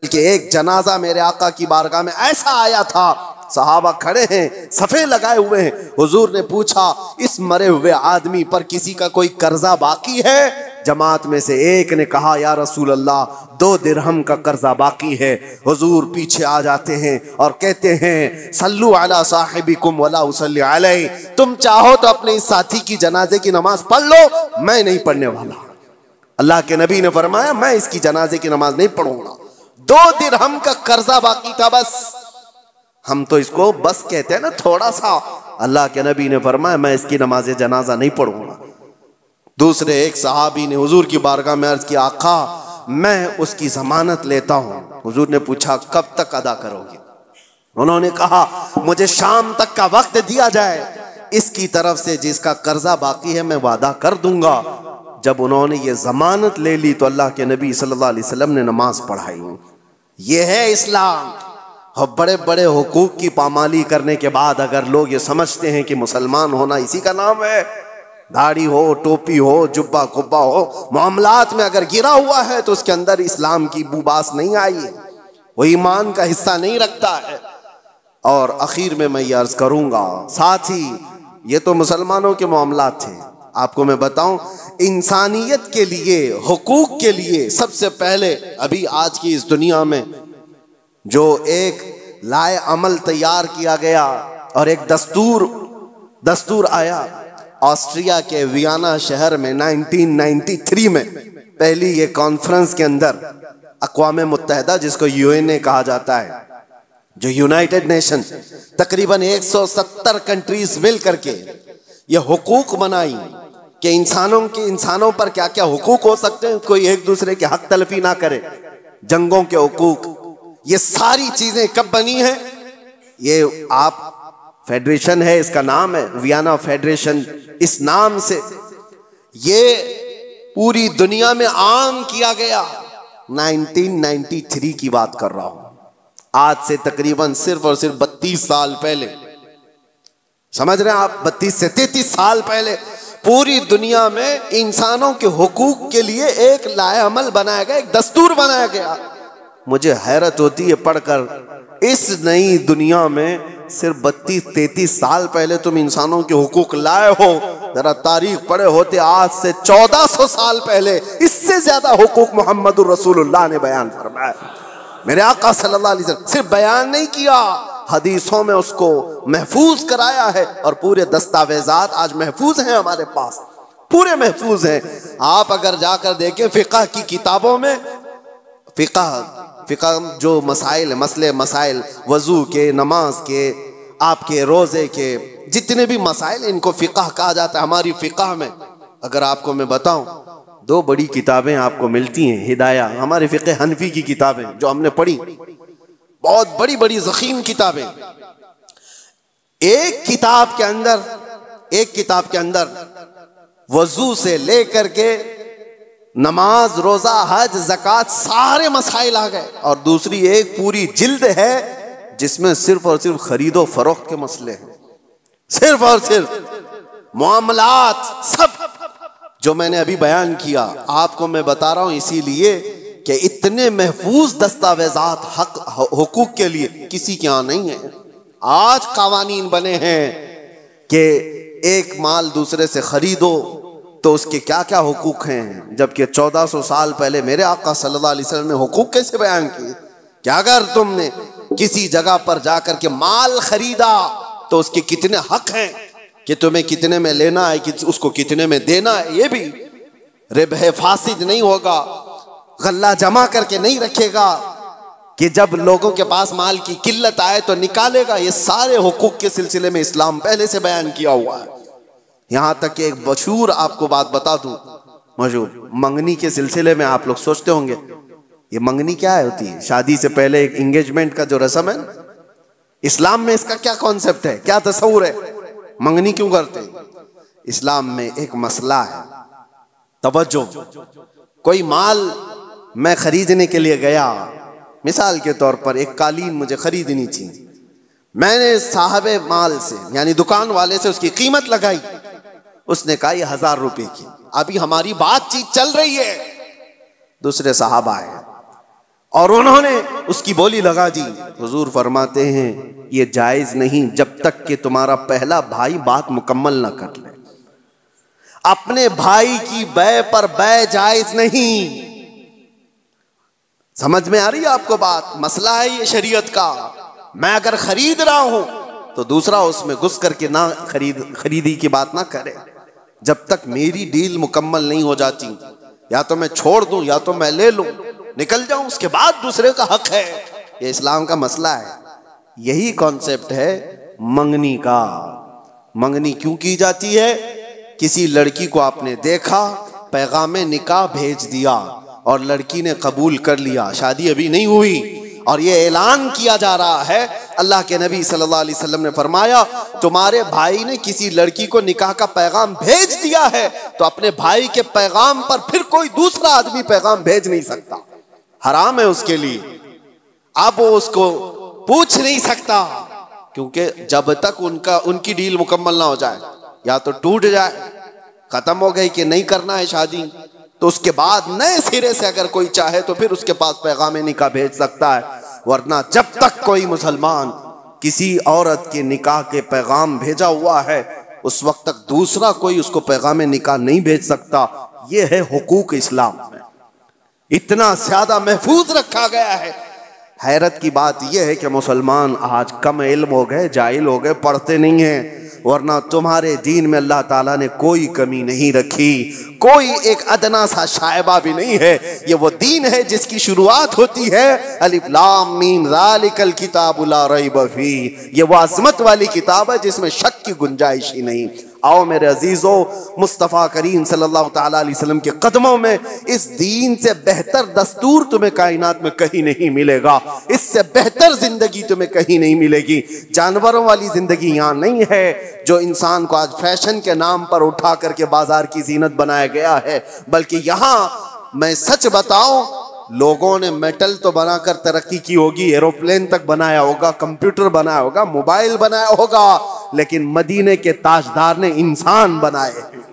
कि एक जनाजा मेरे आका की बारगाह में ऐसा आया था, सहाबा खड़े हैं, सफ़े लगाए हुए हैं। हुजूर ने पूछा, इस मरे हुए आदमी पर किसी का कोई कर्जा बाकी है? जमात में से एक ने कहा, या रसूल अल्लाह 2 दिरहम का कर्जा बाकी है। हुजूर पीछे आ जाते हैं और कहते हैं, सल्लु अला साहिबिकुम वला उसल्ली अलैहि, तुम चाहो तो अपने इस साथी की जनाजे की नमाज पढ़ लो, मैं नहीं पढ़ने वाला। अल्लाह के नबी ने फरमाया, मैं इसकी जनाजे की नमाज नहीं पढ़ूंगा। 2 दिरहम का कर्जा बाकी था बस। हम तो इसको बस कहते हैं ना, थोड़ा सा। अल्लाह के नबी ने फरमाया, मैं इसकी नमाज जनाजा नहीं पढ़ूंगा। दूसरे एक सहाबी ने हुजूर की बारगाह में अर्ज किया, आका मैं उसकी जमानत लेता हूँ। हुजूर ने पूछा, कब तक अदा करोगे? उन्होंने कहा, मुझे शाम तक का वक्त दिया जाए, इसकी तरफ से जिसका कर्जा बाकी है मैं वादा कर दूंगा। जब उन्होंने ये जमानत ले ली तो अल्लाह के नबी सल्लल्लाहु अलैहि वसल्लम ने नमाज पढ़ाई। ये है इस्लाम। और बड़े बड़े हुकूक की पामाली करने के बाद अगर लोग ये समझते हैं कि मुसलमान होना इसी का नाम है, दाढ़ी हो, टोपी हो, जुब्बा कुब्बा हो, मामलात में अगर गिरा हुआ है तो उसके अंदर इस्लाम की बुबास नहीं आई है, वो ईमान का हिस्सा नहीं रखता है। और आखिर में मैं ये अर्ज करूंगा, साथ ही ये तो मुसलमानों के मामलात थे, आपको मैं बताऊं इंसानियत के लिए, हुकूक के लिए सबसे पहले अभी आज की इस दुनिया में जो एक लाए अमल तैयार किया गया और एक दस्तूर आया ऑस्ट्रिया के वियना शहर में 1993 में पहली ये कॉन्फ्रेंस के अंदर अक़वाम मुत्तहिदा, जिसको यूएनए कहा जाता है, जो यूनाइटेड नेशन, तकरीबन 170 कंट्रीज मिल करके ये हुकूक बनाई कि इंसानों पर क्या क्या हुकूक हो सकते हैं, कोई एक दूसरे के हक तलफी ना करे, जंगों के हुकूक, ये सारी चीजें कब बनी है? ये आप फेडरेशन है, इसका नाम है वियना फेडरेशन, इस नाम से ये पूरी दुनिया में आम किया गया। 1993 की बात कर रहा हूं, आज से तकरीबन सिर्फ और सिर्फ 32 साल पहले, समझ रहे हैं आप, 32 से 33 साल पहले पूरी दुनिया में इंसानों के हुकूक के लिए एक लाएअमल बनाया गया, एक दस्तूर बनाया गया। मुझे हैरत होती है पढ़कर, इस नई दुनिया में सिर्फ 32-33 साल पहले तुम इंसानों के हुकूक लाए हो। जरा तारीख पढ़े होते, आज से 1400 साल पहले इससे ज्यादा हुकूक मोहम्मदुर रसूलुल्लाह ने बयान फरमाया। मेरे आका सल्लल्लाहु अलैहि वसल्लम सिर्फ बयान नहीं किया, हदीसों में उसको महफूज कराया है, और पूरे दस्तावेजात आज महफूज हैं हमारे पास, पूरे महफूज हैं। आप अगर जाकर देखें फिक़ह की किताबों में, फिक़ह जो मसाइल, मसले मसाइल, वजू के, नमाज के, आपके रोजे के, जितने भी मसाइल, इनको फिक़ह कहा जाता है। हमारी फिक़ह में अगर आपको मैं बताऊं, 2 बड़ी किताबें आपको मिलती हैं, हिदाया, हमारे फ़िक़ह हनफी की किताबें जो हमने पढ़ी, बहुत बड़ी बड़ी ज़ख़ीम किताबें। एक किताब के अंदर वजू से लेकर के नमाज, रोजा, हज, ज़कात, सारे मसाइल आ गए। और दूसरी एक पूरी जिल्द है जिसमें सिर्फ और सिर्फ खरीदो फरोख्त के मसले हैं, सिर्फ और सिर्फ मामलात, सब जो मैंने अभी बयान किया आपको मैं बता रहा हूं इसीलिए कि इतने महफूज दस्तावेजात हक हुकूक के लिए किसी के यहां नहीं है। आज कावानीन बने हैं कि एक माल दूसरे से खरीदो तो उसके क्या क्या हुकूक हैं, जबकि 1400 साल पहले मेरे आका सल्लल्लाहु अलैहि वसल्लम ने हुकूक कैसे बयान किए कि अगर तुमने किसी जगह पर जाकर के माल खरीदा तो उसके कितने हक हैं, कि तुम्हें कितने में लेना है, कि उसको कितने में देना है। ये भी रिबह फासिद नहीं होगा, गल्ला जमा करके नहीं रखेगा कि जब लोगों के पास माल की किल्लत आए तो निकालेगा। ये सारे हुकूक के सिलसिले में इस्लाम पहले से बयान किया हुआ है। यहां तक कि एक मशहूर आपको बात बता दूं, मशहूर मंगनी के सिलसिले में आप लोग सोचते होंगे ये मंगनी क्या होती है, शादी से पहले एक एंगेजमेंट का जो रस्म है, इस्लाम में इसका क्या कॉन्सेप्ट है, क्या तस्वुर है, मंगनी क्यों करते हैं? इस्लाम में एक मसला है, तवज्जो। कोई माल मैं खरीदने के लिए गया, मिसाल के तौर पर एक कालीन मुझे खरीदनी थी, मैंने साहबे माल से यानी दुकान वाले से उसकी कीमत लगाई, उसने कहा ये 1000 रुपए की। अभी हमारी बातचीत चल रही है, दूसरे साहब आए, और उन्होंने उसकी बोली लगा दी। हुजूर फरमाते हैं ये जायज नहीं जब तक कि तुम्हारा पहला भाई बात मुकम्मल ना कर ले। अपने भाई की बै पर बै जायज नहीं। समझ में आ रही है आपको बात? मसला है ये शरीयत का। मैं अगर खरीद रहा हूं तो दूसरा उसमें घुस करके ना खरीदी की बात ना करे जब तक मेरी डील मुकम्मल नहीं हो जाती। या तो मैं छोड़ दूं या तो मैं ले लूं, निकल जाऊं, उसके बाद दूसरे का हक है। ये इस्लाम का मसला है। यही कॉन्सेप्ट है मंगनी का। मंगनी क्यों की जाती है? किसी लड़की को आपने देखा, पैगामे निकाह भेज दिया और लड़की ने कबूल कर लिया, शादी अभी नहीं हुई और ये ऐलान किया जा रहा है, अल्लाह के नबी सल्लल्लाहु अलैहि वसल्लम ने फरमाया तुम्हारे भाई ने किसी लड़की को निकाह का पैगाम भेज दिया है तो अपने भाई के पैगाम पर फिर कोई दूसरा आदमी पैगाम भेज नहीं सकता। हराम है उसके लिए। अब वो उसको पूछ नहीं सकता क्योंकि जब तक उनकी डील मुकम्मल ना हो जाए, या तो टूट जाए, खत्म हो गई कि नहीं करना है शादी, तो उसके बाद नए सिरे से अगर कोई चाहे तो फिर उसके पास पैगाम निकाह भेज सकता है। वरना जब तक कोई मुसलमान किसी औरत के निकाह के पैगाम भेजा हुआ है उस वक्त तक दूसरा कोई उसको पैगाम निकाह नहीं भेज सकता। यह है हुकूक इस्लाम में, इतना ज्यादा महफूज रखा गया है। हैरत की बात यह है कि मुसलमान आज कम इल्म हो गए, जाहिल हो गए, पढ़ते नहीं हैं। वरना तुम्हारे दीन में अल्लाह ताला ने कोई कमी नहीं रखी, कोई एक अदना सा शायबा भी नहीं है। ये वो दीन है जिसकी शुरुआत होती है अलिफ लाम मीम ज़ालिकल किताबु ला रैब फी। ये वो अज़मत वाली किताब है जिसमें शक की गुंजाइश ही नहीं। आओ मेरे अजीजों, मुस्तफ़ा करीम सल्लल्लाहु ताला अलैहि वसल्लम के कदमों में इस दीन से बेहतर दस्तूर तुम्हें कायनात में कहीं नहीं मिलेगा, इससे बेहतर जिंदगी तुम्हें कहीं नहीं मिलेगी। जानवरों वाली जिंदगी यहाँ नहीं है जो इंसान को आज फैशन के नाम पर उठा करके बाजार की जीनत बनाया गया है, बल्कि यहाँ मैं सच बताऊं लोगों ने मेटल तो बनाकर तरक्की की होगी, एरोप्लेन तक बनाया होगा, कंप्यूटर बनाया होगा, मोबाइल बनाया होगा, लेकिन मदीने के ताजदार ने इंसान बनाए हैं।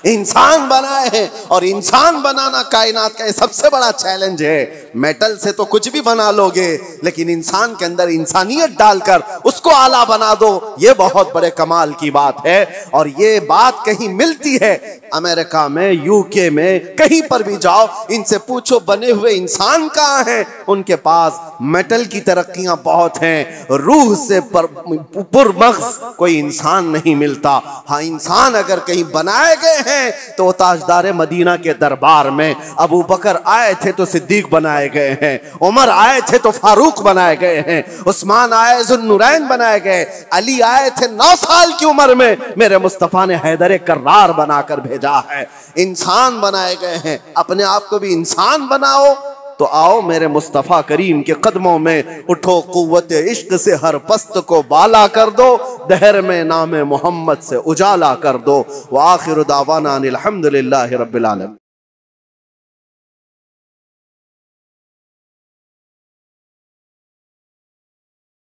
इंसान बनाए हैं और इंसान बनाना कायनात का सबसे बड़ा चैलेंज है। मेटल से तो कुछ भी बना लोगे लेकिन इंसान के अंदर इंसानियत डालकर उसको आला बना दो, ये बहुत बड़े कमाल की बात है। और ये बात कहीं मिलती है अमेरिका में, यूके में, कहीं पर भी जाओ, इनसे पूछो बने हुए इंसान कहाँ हैं, उनके पास मेटल की तरक्कियां बहुत हैं, रूह से पुरमग़ज़ कोई इंसान नहीं मिलता। हाँ, इंसान अगर कहीं बनाए गए तो ताजदार मदीना के दरबार में अबू बकर आए थे तो सिद्दीक बनाए गए हैं, उमर आए थे तो फारूक बनाए गए हैं, उस्मान आए ज़ुन्नुरैन बनाए गए, अली आए थे 9 साल की उम्र में, मेरे मुस्तफ़ा ने हैदर कर्रार बनाकर भेजा है। इंसान बनाए गए हैं, अपने आप को भी इंसान बनाओ। तो आओ मेरे मुस्तफ़ा करीम के कदमों में उठो, कुव्वत इश्क से हर पस्त को बाला कर दो, दहर में नाम मोहम्मद से उजाला कर दो। व आखिर दावाना अनिल हम्दुलिल्लाहि रब्बिल आलमीन।